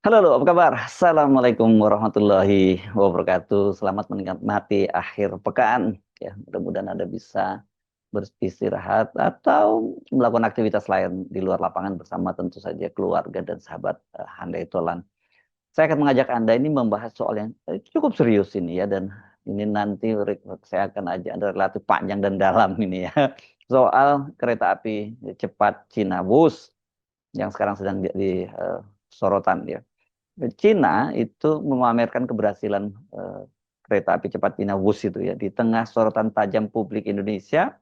Halo, halo, apa kabar? Assalamualaikum warahmatullahi wabarakatuh. Selamat menikmati akhir pekan. Ya, mudah-mudahan Anda bisa beristirahat atau melakukan aktivitas lain di luar lapangan bersama tentu saja keluarga dan sahabat handai tolan. Saya akan mengajak Anda ini membahas soal yang cukup serius ini ya, dan ini nanti saya akan ajak Anda relatif panjang dan dalam ini ya. Soal kereta api cepat Cina Wus yang sekarang sedang di sorotan ya. Cina itu memamerkan keberhasilan kereta api cepat Cina Wus itu ya di tengah sorotan tajam publik Indonesia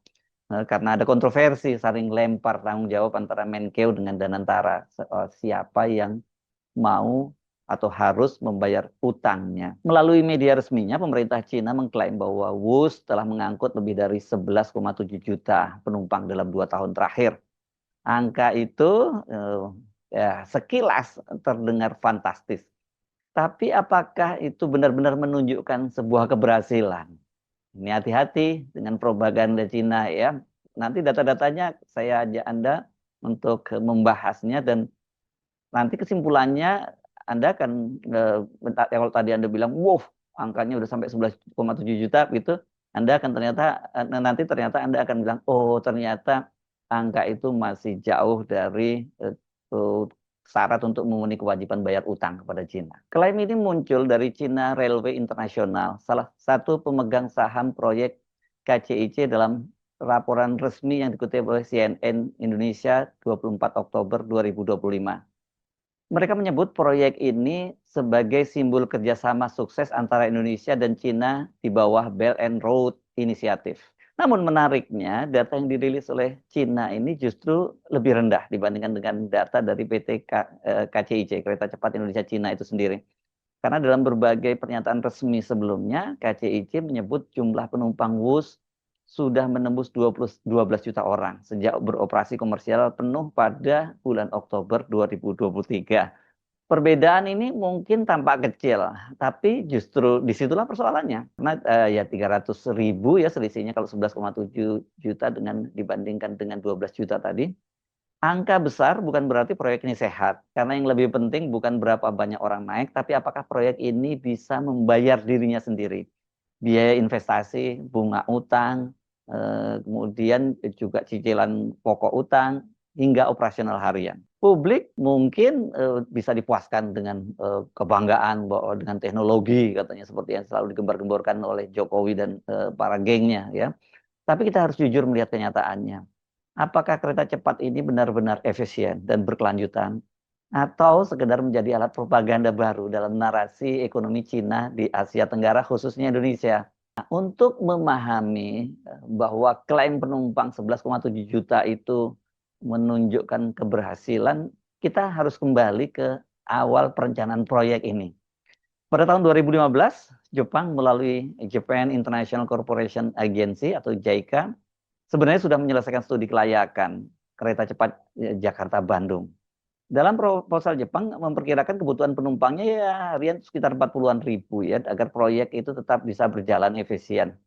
karena ada kontroversi saling lempar tanggung jawab antara Menkeu dengan Danantara soal siapa yang mau atau harus membayar utangnya. Melalui media resminya, pemerintah Cina mengklaim bahwa Wus telah mengangkut lebih dari 11,7 juta penumpang dalam 2 tahun terakhir. Angka itu ya sekilas terdengar fantastis. Tapi apakah itu benar-benar menunjukkan sebuah keberhasilan? Ini hati-hati dengan propaganda Cina ya. Nanti data-datanya saya ajak Anda untuk membahasnya, dan nanti kesimpulannya Anda akan kalau tadi Anda bilang, wow, angkanya udah sampai 11,7 juta gitu, Anda akan nanti ternyata Anda akan bilang, oh ternyata angka itu masih jauh dari eh, syarat untuk memenuhi kewajiban bayar utang kepada Cina. Klaim ini muncul dari China Railway International, salah satu pemegang saham proyek KCIC, dalam laporan resmi yang dikutip oleh CNN Indonesia 24 Oktober 2025. Mereka menyebut proyek ini sebagai simbol kerjasama sukses antara Indonesia dan Cina di bawah Belt and Road Initiative. Namun menariknya, data yang dirilis oleh Cina ini justru lebih rendah dibandingkan dengan data dari PT KCIC, Kereta Cepat Indonesia Cina itu sendiri. Karena dalam berbagai pernyataan resmi sebelumnya, KCIC menyebut jumlah penumpang WUS sudah menembus 12 juta orang sejak beroperasi komersial penuh pada bulan Oktober 2023. Perbedaan ini mungkin tampak kecil, tapi justru disitulah persoalannya. Karena ya 300.000 ya selisihnya kalau 11,7 juta dengan dibandingkan dengan 12 juta tadi. Angka besar bukan berarti proyek ini sehat. Karena yang lebih penting bukan berapa banyak orang naik, tapi apakah proyek ini bisa membayar dirinya sendiri. Biaya investasi, bunga utang, kemudian juga cicilan pokok utang, hingga operasional harian. Publik mungkin bisa dipuaskan dengan kebanggaan bahwa dengan teknologi katanya seperti yang selalu digembar-gemborkan oleh Jokowi dan para gengnya ya. Tapi kita harus jujur melihat kenyataannya. Apakah kereta cepat ini benar-benar efisien dan berkelanjutan, atau sekedar menjadi alat propaganda baru dalam narasi ekonomi Cina di Asia Tenggara, khususnya Indonesia? Nah, untuk memahami bahwa klaim penumpang 11,7 juta itu menunjukkan keberhasilan, kita harus kembali ke awal perencanaan proyek ini. Pada tahun 2015, Jepang melalui Japan International Corporation Agency atau JICA sebenarnya sudah menyelesaikan studi kelayakan kereta cepat Jakarta-Bandung. Dalam proposal Jepang memperkirakan kebutuhan penumpangnya ya harian sekitar 40-an ribu ya agar proyek itu tetap bisa berjalan efisien.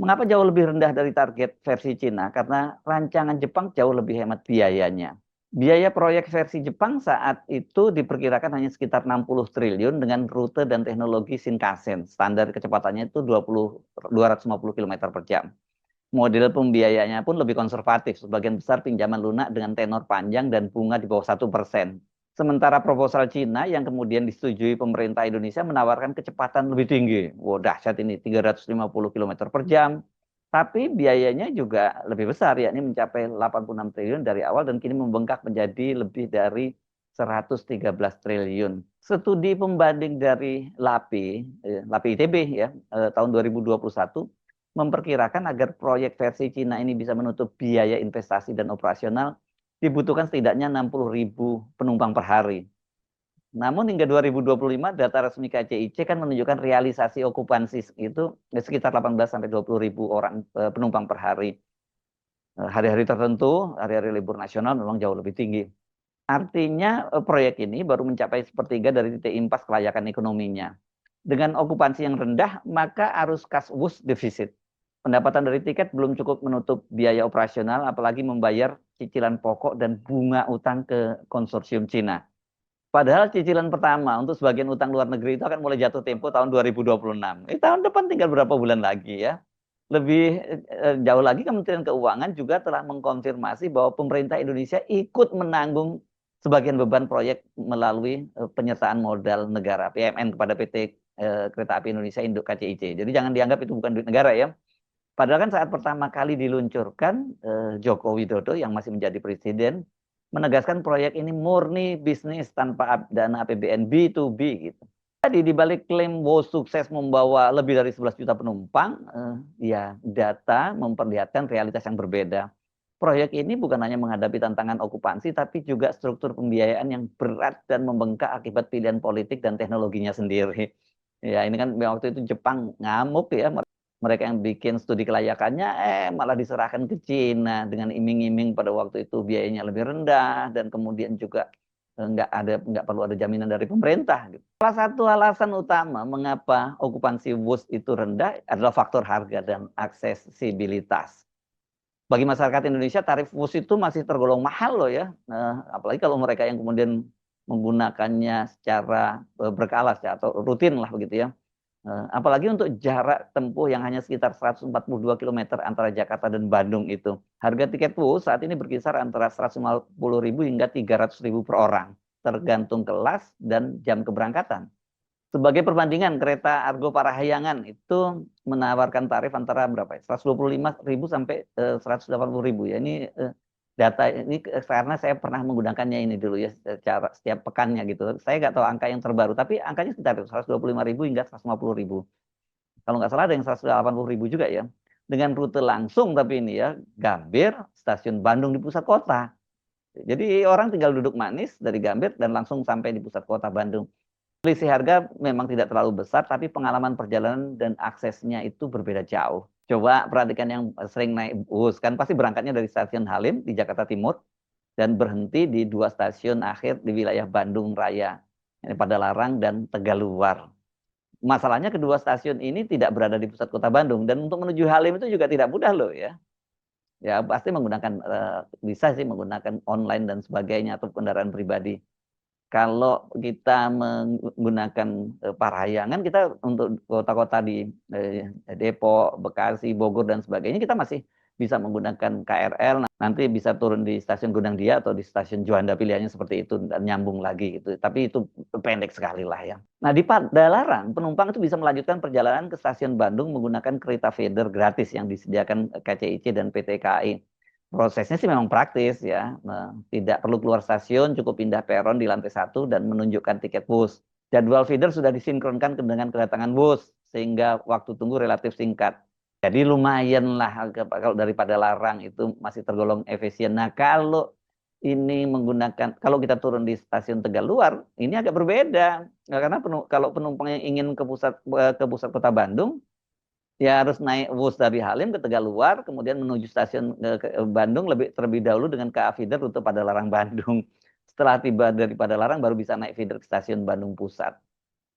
Mengapa jauh lebih rendah dari target versi Cina? Karena rancangan Jepang jauh lebih hemat biayanya. Biaya proyek versi Jepang saat itu diperkirakan hanya sekitar 60 triliun dengan rute dan teknologi Shinkansen. Standar kecepatannya itu 250 km per jam. Model pembiayaannya pun lebih konservatif, sebagian besar pinjaman lunak dengan tenor panjang dan bunga di bawah 1%. Sementara proposal Cina yang kemudian disetujui pemerintah Indonesia menawarkan kecepatan lebih tinggi. Wah, dahsyat ini, 350 km per jam. Tapi biayanya juga lebih besar, yakni mencapai 86 triliun dari awal dan kini membengkak menjadi lebih dari 113 triliun. Studi pembanding dari LAPI ITB ya, tahun 2021 memperkirakan agar proyek versi Cina ini bisa menutup biaya investasi dan operasional dibutuhkan setidaknya 60.000 penumpang per hari. Namun hingga 2025 data resmi KCIC kan menunjukkan realisasi okupansi itu sekitar 18 sampai 20.000 orang penumpang per hari. Hari-hari tertentu, hari-hari libur nasional memang jauh lebih tinggi. Artinya proyek ini baru mencapai sepertiga dari titik impas kelayakan ekonominya. Dengan okupansi yang rendah, maka arus kas WUS defisit. Pendapatan dari tiket belum cukup menutup biaya operasional, apalagi membayar cicilan pokok dan bunga utang ke konsorsium Cina. Padahal cicilan pertama untuk sebagian utang luar negeri itu akan mulai jatuh tempo tahun 2026. Tahun depan tinggal berapa bulan lagi ya. Lebih jauh lagi Kementerian Keuangan juga telah mengkonfirmasi bahwa pemerintah Indonesia ikut menanggung sebagian beban proyek melalui penyertaan modal negara PMN kepada PT Kereta Api Indonesia Induk KCIC. Jadi jangan dianggap itu bukan duit negara ya. Padahal kan saat pertama kali diluncurkan, Joko Widodo yang masih menjadi presiden menegaskan proyek ini murni bisnis tanpa dana APBN B2B gitu. Jadi di balik klaim WOS sukses membawa lebih dari 11 juta penumpang, ya data memperlihatkan realitas yang berbeda. Proyek ini bukan hanya menghadapi tantangan okupansi, tapi juga struktur pembiayaan yang berat dan membengkak akibat pilihan politik dan teknologinya sendiri. Ya ini kan waktu itu Jepang ngamuk ya, mereka yang bikin studi kelayakannya malah diserahkan ke Cina dengan iming-iming pada waktu itu biayanya lebih rendah dan kemudian juga nggak perlu ada jaminan dari pemerintah gitu. Salah satu alasan utama mengapa okupansi WUS itu rendah adalah faktor harga dan aksesibilitas. Bagi masyarakat Indonesia tarif WUS itu masih tergolong mahal loh ya. Apalagi kalau mereka yang kemudian menggunakannya secara berkala atau rutin lah begitu ya. Apalagi untuk jarak tempuh yang hanya sekitar 142 km antara Jakarta dan Bandung itu. Harga tiket WUS saat ini berkisar antara 150.000 hingga 300.000 per orang, tergantung kelas dan jam keberangkatan. Sebagai perbandingan, kereta Argo Parahyangan itu menawarkan tarif antara berapa ya? 125.000 sampai 180.000 ya. Ini data ini karena saya pernah menggunakannya ini dulu ya secara setiap pekannya gitu. Saya nggak tahu angka yang terbaru, tapi angkanya sekitar 125.000 hingga 150.000. Kalau nggak salah ada yang 180.000 juga ya. Dengan rute langsung tapi ini ya, Gambir, stasiun Bandung di pusat kota. Jadi orang tinggal duduk manis dari Gambir dan langsung sampai di pusat kota Bandung. Selisih harga memang tidak terlalu besar, tapi pengalaman perjalanan dan aksesnya itu berbeda jauh. Coba perhatikan yang sering naik bus, kan pasti berangkatnya dari stasiun Halim di Jakarta Timur, dan berhenti di dua stasiun akhir di wilayah Bandung Raya, Padalarang dan Tegaluar. Masalahnya kedua stasiun ini tidak berada di pusat kota Bandung, dan untuk menuju Halim itu juga tidak mudah loh ya. Ya pasti menggunakan, bisa sih menggunakan online dan sebagainya, atau kendaraan pribadi. Kalau kita menggunakan Parahyangan, kita untuk kota-kota di Depok, Bekasi, Bogor dan sebagainya kita masih bisa menggunakan KRL. Nanti bisa turun di stasiun Gondang Dia atau di stasiun Juanda, pilihannya seperti itu dan nyambung lagi gitu. Tapi itu pendek sekali lah ya. Nah di Padalarang penumpang itu bisa melanjutkan perjalanan ke stasiun Bandung menggunakan kereta feeder gratis yang disediakan KCIC dan PT KAI. Prosesnya sih memang praktis ya. Nah, tidak perlu keluar stasiun, cukup pindah peron di lantai 1 dan menunjukkan tiket bus. Jadwal feeder sudah disinkronkan dengan kedatangan bus, sehingga waktu tunggu relatif singkat. Jadi lumayan lah kalau daripada larang itu masih tergolong efisien. Nah kalau ini menggunakan, kalau kita turun di stasiun Tegaluar, ini agak berbeda. Nah, karena kalau penumpang yang ingin ke pusat kota Bandung, ya harus naik bus dari Halim ke Tegaluar, kemudian menuju stasiun ke Bandung terlebih dahulu dengan KA feeder rute Padalarang Bandung. Setelah tiba dari Padalarang baru bisa naik feeder ke stasiun Bandung Pusat.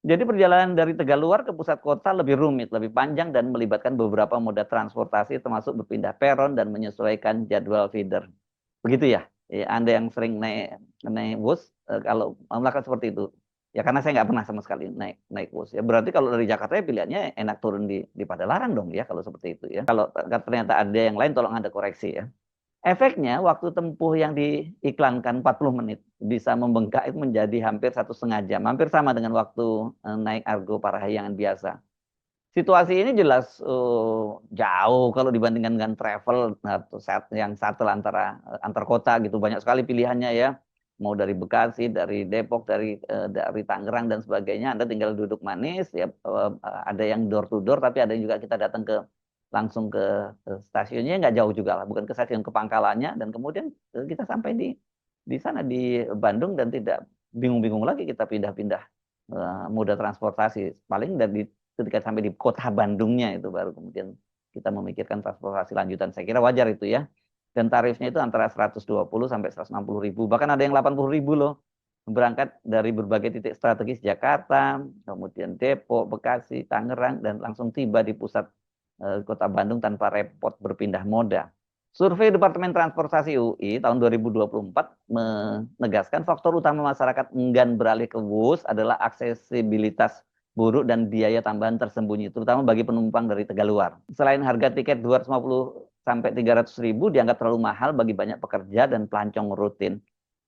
Jadi perjalanan dari Tegaluar ke pusat kota lebih rumit, lebih panjang dan melibatkan beberapa moda transportasi termasuk berpindah peron dan menyesuaikan jadwal feeder. Begitu ya? Anda yang sering naik naik bus, kalau melakukan seperti itu, ya karena saya nggak pernah sama sekali naik naik bus. Ya berarti kalau dari Jakarta ya pilihannya enak turun di Padalarang dong ya kalau seperti itu ya. Kalau ternyata ada yang lain tolong Anda koreksi ya. Efeknya waktu tempuh yang diiklankan 40 menit bisa membengkak itu menjadi hampir 1,5 jam. Hampir sama dengan waktu naik Argo Parahyangan biasa. Situasi ini jelas jauh kalau dibandingkan dengan travel atau yang shuttle antar kota gitu. Banyak sekali pilihannya ya. Mau dari Bekasi, dari Depok, dari Tangerang dan sebagainya. Anda tinggal duduk manis ya, ada yang door to door tapi ada yang juga kita datang langsung ke stasiunnya, nggak jauh juga lah, bukan ke stasiun, ke pangkalannya, dan kemudian kita sampai di sana di Bandung dan tidak bingung-bingung lagi kita pindah-pindah moda transportasi. Paling dari ketika sampai di kota Bandungnya itu baru kemudian kita memikirkan transportasi lanjutan. Saya kira wajar itu ya. Dan tarifnya itu antara 120 sampai 160.000. Bahkan ada yang 80.000 loh. Berangkat dari berbagai titik strategis Jakarta, kemudian Depok, Bekasi, Tangerang, dan langsung tiba di pusat kota Bandung tanpa repot berpindah moda. Survei Departemen Transportasi UI tahun 2024 menegaskan faktor utama masyarakat enggan beralih ke bus adalah aksesibilitas buruk dan biaya tambahan tersembunyi, terutama bagi penumpang dari Tegaluar. Selain harga tiket 250 sampai 300 ribu dianggap terlalu mahal bagi banyak pekerja dan pelancong rutin.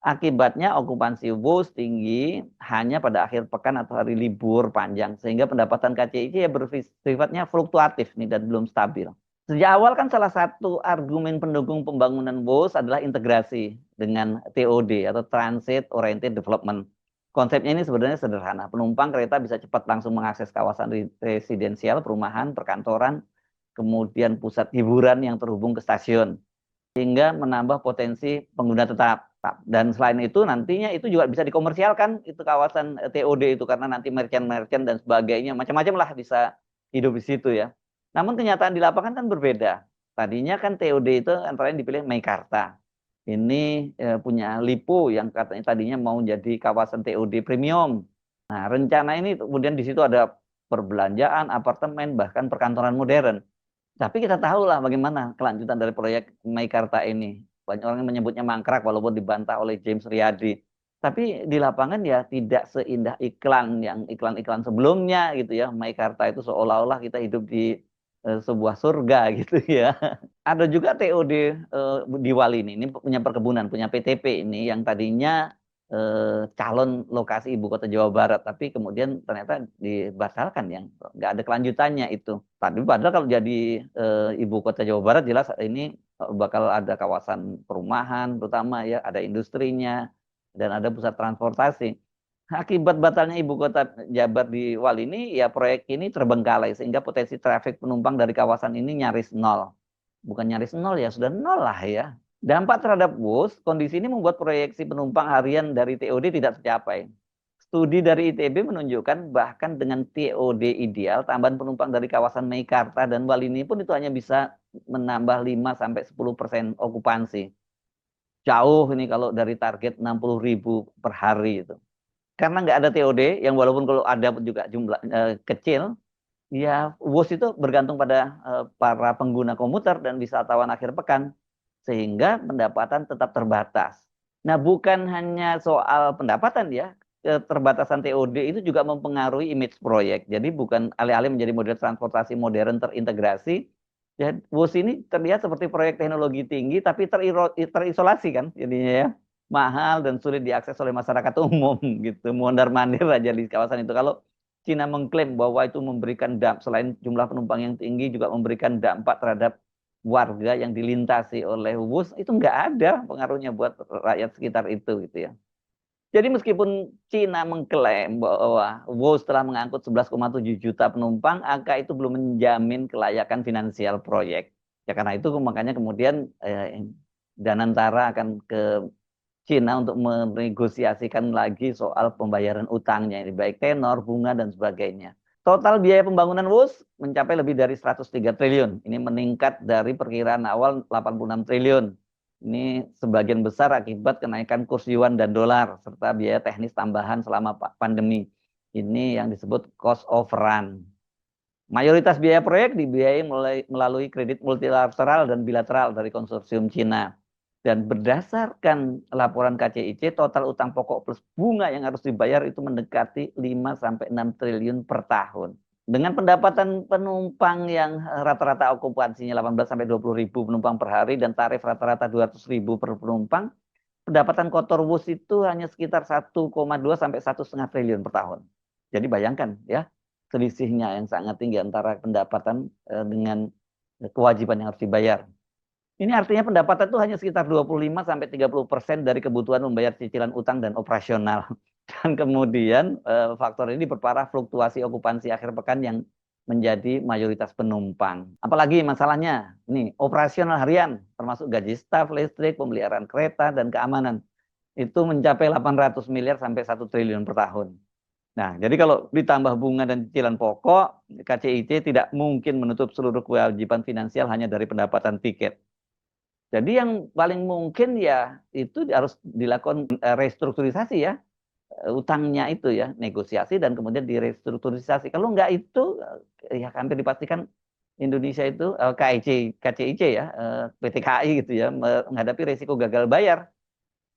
Akibatnya okupansi bus tinggi hanya pada akhir pekan atau hari libur panjang, sehingga pendapatan KCIC ya bersifatnya fluktuatif nih dan belum stabil. Sejak awal kan salah satu argumen pendukung pembangunan BOS adalah integrasi dengan TOD atau Transit Oriented Development. Konsepnya ini sebenarnya sederhana. Penumpang kereta bisa cepat langsung mengakses kawasan residensial, perumahan, perkantoran, kemudian pusat hiburan yang terhubung ke stasiun, sehingga menambah potensi pengguna tetap. Dan selain itu nantinya itu juga bisa dikomersialkan itu kawasan TOD itu karena nanti merchant-merchant dan sebagainya macam-macam lah bisa hidup di situ ya. Namun kenyataan di lapangan kan berbeda. Tadinya kan TOD itu antara lain dipilih Meikarta. Ini punya Lipo yang katanya tadinya mau jadi kawasan TOD premium. Nah, rencana ini kemudian di situ ada perbelanjaan, apartemen, bahkan perkantoran modern. Tapi kita tahu lah bagaimana kelanjutan dari proyek Meikarta ini. Banyak orang yang menyebutnya mangkrak walaupun dibantah oleh James Riyadi. Tapi di lapangan ya tidak seindah iklan yang iklan-iklan sebelumnya gitu ya. Meikarta itu seolah-olah kita hidup di sebuah surga gitu ya. Ada juga TOD di Wali ini punya perkebunan, punya PTP ini yang tadinya calon lokasi ibu kota Jawa Barat, tapi kemudian ternyata dibatalkan yang nggak ada kelanjutannya itu. Tapi padahal kalau jadi ibu kota Jawa Barat jelas ini bakal ada kawasan perumahan, terutama ya ada industrinya dan ada pusat transportasi. Akibat batalnya ibu kota Jabar di Wal ini, ya proyek ini terbengkalai sehingga potensi trafik penumpang dari kawasan ini nyaris nol. Bukan nyaris nol ya, sudah nol lah ya. Dampak terhadap bus, kondisi ini membuat proyeksi penumpang harian dari TOD tidak tercapai. Studi dari ITB menunjukkan bahkan dengan TOD ideal, tambahan penumpang dari kawasan Meikarta dan Wal ini pun itu hanya bisa menambah 5-10% okupansi. Jauh ini kalau dari target 60 ribu per hari itu. Karena nggak ada TOD, yang walaupun kalau ada juga jumlah kecil, ya WOS itu bergantung pada para pengguna komuter dan wisatawan akhir pekan, sehingga pendapatan tetap terbatas. Nah, bukan hanya soal pendapatan ya, keterbatasan TOD itu juga mempengaruhi image proyek. Jadi bukan alih-alih menjadi model transportasi modern terintegrasi, ya WOS ini terlihat seperti proyek teknologi tinggi tapi terisolasi kan jadinya ya. Mahal dan sulit diakses oleh masyarakat umum gitu. Mondar-mandir aja di kawasan itu. Kalau Cina mengklaim bahwa itu memberikan dampak selain jumlah penumpang yang tinggi juga memberikan dampak terhadap warga yang dilintasi oleh WUS itu nggak ada pengaruhnya buat rakyat sekitar itu gitu ya. Jadi meskipun Cina mengklaim bahwa WUS telah mengangkut 11,7 juta penumpang, angka itu belum menjamin kelayakan finansial proyek. Ya karena itu makanya kemudian Danantara akan ke Cina untuk menegosiasikan lagi soal pembayaran utangnya, ini baik tenor, bunga, dan sebagainya. Total biaya pembangunan WUS mencapai lebih dari 103 triliun. Ini meningkat dari perkiraan awal 86 triliun. Ini sebagian besar akibat kenaikan kurs yuan dan dolar, serta biaya teknis tambahan selama pandemi. Ini yang disebut cost overrun. Mayoritas biaya proyek dibiayai melalui kredit multilateral dan bilateral dari konsorsium Cina. Dan berdasarkan laporan KCIC, total utang pokok plus bunga yang harus dibayar itu mendekati 5-6 triliun per tahun. Dengan pendapatan penumpang yang rata-rata okupansinya 18-20 ribu penumpang per hari dan tarif rata-rata 200 ribu per penumpang, pendapatan kotor WUS itu hanya sekitar 1,2-1,5 triliun per tahun. Jadi bayangkan ya, selisihnya yang sangat tinggi antara pendapatan dengan kewajiban yang harus dibayar. Ini artinya pendapatan itu hanya sekitar 25-30% dari kebutuhan membayar cicilan utang dan operasional. Dan kemudian faktor ini diperparah fluktuasi okupansi akhir pekan yang menjadi mayoritas penumpang. Apalagi masalahnya, ini operasional harian, termasuk gaji staf, listrik, pemeliharaan kereta, dan keamanan. Itu mencapai 800 miliar sampai 1 triliun per tahun. Nah, jadi kalau ditambah bunga dan cicilan pokok, KCIC tidak mungkin menutup seluruh kewajiban finansial hanya dari pendapatan tiket. Jadi yang paling mungkin ya itu harus dilakukan restrukturisasi ya, utangnya itu ya, negosiasi dan kemudian direstrukturisasi. Kalau enggak itu ya hampir dipastikan Indonesia itu KCIC ya, PT KAI gitu ya, menghadapi risiko gagal bayar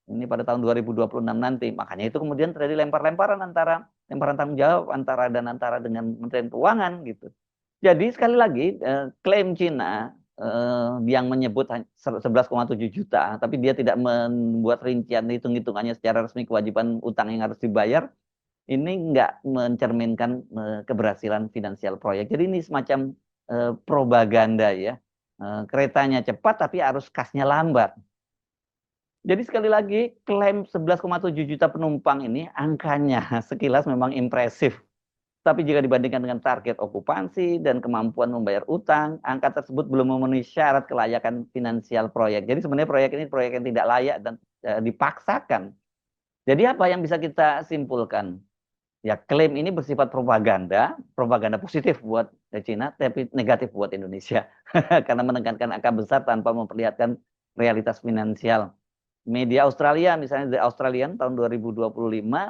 ini pada tahun 2026 nanti. Makanya itu kemudian terjadi lemparan tanggung jawab antara dengan Kementerian Keuangan gitu. Jadi sekali lagi klaim Cina yang menyebut 11,7 juta, tapi dia tidak membuat rincian hitung-hitungannya secara resmi kewajiban utang yang harus dibayar, ini nggak mencerminkan keberhasilan finansial proyek. Jadi ini semacam propaganda ya. Keretanya cepat tapi arus kasnya lambat. Jadi sekali lagi klaim 11,7 juta penumpang ini angkanya sekilas memang impresif. Tapi jika dibandingkan dengan target okupansi dan kemampuan membayar utang, angka tersebut belum memenuhi syarat kelayakan finansial proyek. Jadi sebenarnya proyek ini proyek yang tidak layak dan dipaksakan. Jadi apa yang bisa kita simpulkan? Ya klaim ini bersifat propaganda positif buat Cina, tapi negatif buat Indonesia. Karena menekankan angka besar tanpa memperlihatkan realitas finansial. Media Australia, misalnya The Australian tahun 2025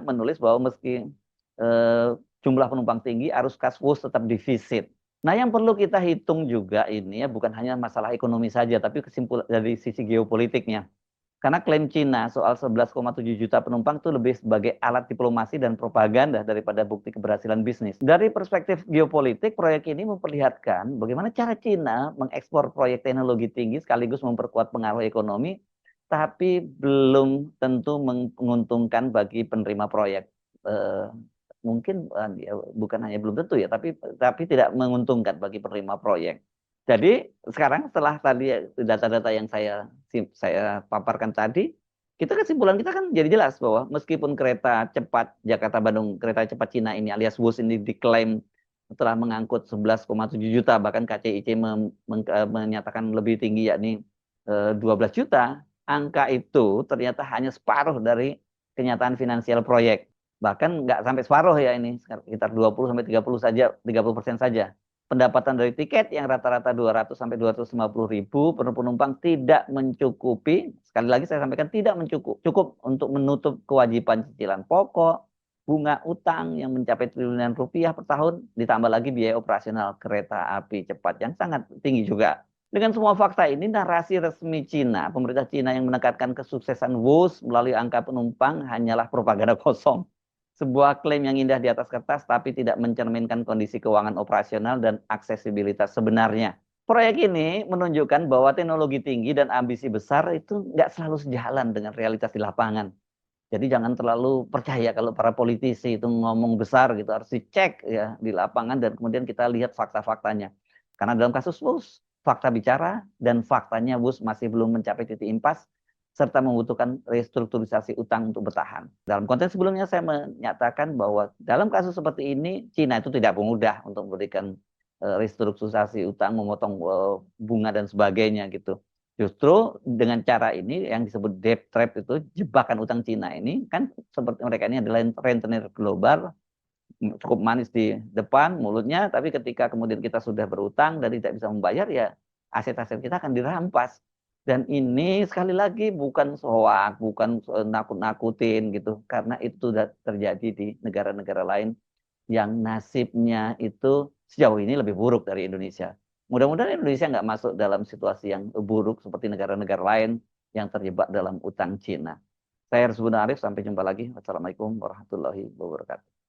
menulis bahwa meski jumlah penumpang tinggi, arus kas WUS tetap defisit. Nah, yang perlu kita hitung juga ini ya bukan hanya masalah ekonomi saja, tapi kesimpulan dari sisi geopolitiknya. Karena klaim Cina soal 11,7 juta penumpang itu lebih sebagai alat diplomasi dan propaganda daripada bukti keberhasilan bisnis. Dari perspektif geopolitik, proyek ini memperlihatkan bagaimana cara Cina mengekspor proyek teknologi tinggi sekaligus memperkuat pengaruh ekonomi, tapi belum tentu menguntungkan bagi penerima proyek. Mungkin bukan hanya belum tentu ya, tapi tidak menguntungkan bagi penerima proyek. Jadi sekarang setelah tadi data-data yang saya paparkan tadi, kesimpulan kita kan jadi jelas bahwa meskipun kereta cepat Jakarta-Bandung, kereta cepat Cina ini alias WUS ini diklaim telah mengangkut 11,7 juta, bahkan KCIC menyatakan lebih tinggi yakni 12 juta, angka itu ternyata hanya separuh dari kenyataan finansial proyek. Bahkan nggak sampai separuh ya ini, sekitar 20 sampai 30 saja, 30% saja. Pendapatan dari tiket yang rata-rata 200 sampai 250 ribu per penumpang tidak mencukupi, sekali lagi saya sampaikan tidak cukup untuk menutup kewajiban cicilan pokok, bunga utang yang mencapai triliunan rupiah per tahun, ditambah lagi biaya operasional kereta api cepat yang sangat tinggi juga. Dengan semua fakta ini, narasi resmi Cina, pemerintah Cina yang menekankan kesuksesan WUS melalui angka penumpang hanyalah propaganda kosong. Sebuah klaim yang indah di atas kertas, tapi tidak mencerminkan kondisi keuangan operasional dan aksesibilitas sebenarnya. Proyek ini menunjukkan bahwa teknologi tinggi dan ambisi besar itu nggak selalu sejalan dengan realitas di lapangan. Jadi jangan terlalu percaya kalau para politisi itu ngomong besar gitu, harus dicek ya di lapangan dan kemudian kita lihat fakta-faktanya. Karena dalam kasus WUS, fakta bicara dan faktanya WUS masih belum mencapai titik impas serta membutuhkan restrukturisasi utang untuk bertahan. Dalam konteks sebelumnya saya menyatakan bahwa dalam kasus seperti ini Cina itu tidak mudah untuk memberikan restrukturisasi utang, memotong bunga dan sebagainya gitu. Justru dengan cara ini yang disebut debt trap itu, jebakan utang Cina ini kan seperti mereka ini adalah rentenir global, cukup manis di depan mulutnya, tapi ketika kemudian kita sudah berutang dan tidak bisa membayar ya aset-aset kita akan dirampas. Dan ini sekali lagi bukan soak, bukan nakut-nakutin gitu, karena itu sudah terjadi di negara-negara lain yang nasibnya itu sejauh ini lebih buruk dari Indonesia. Mudah-mudahan Indonesia nggak masuk dalam situasi yang buruk seperti negara-negara lain yang terjebak dalam utang Cina. Saya Arif, sampai jumpa lagi. Wassalamualaikum warahmatullahi wabarakatuh.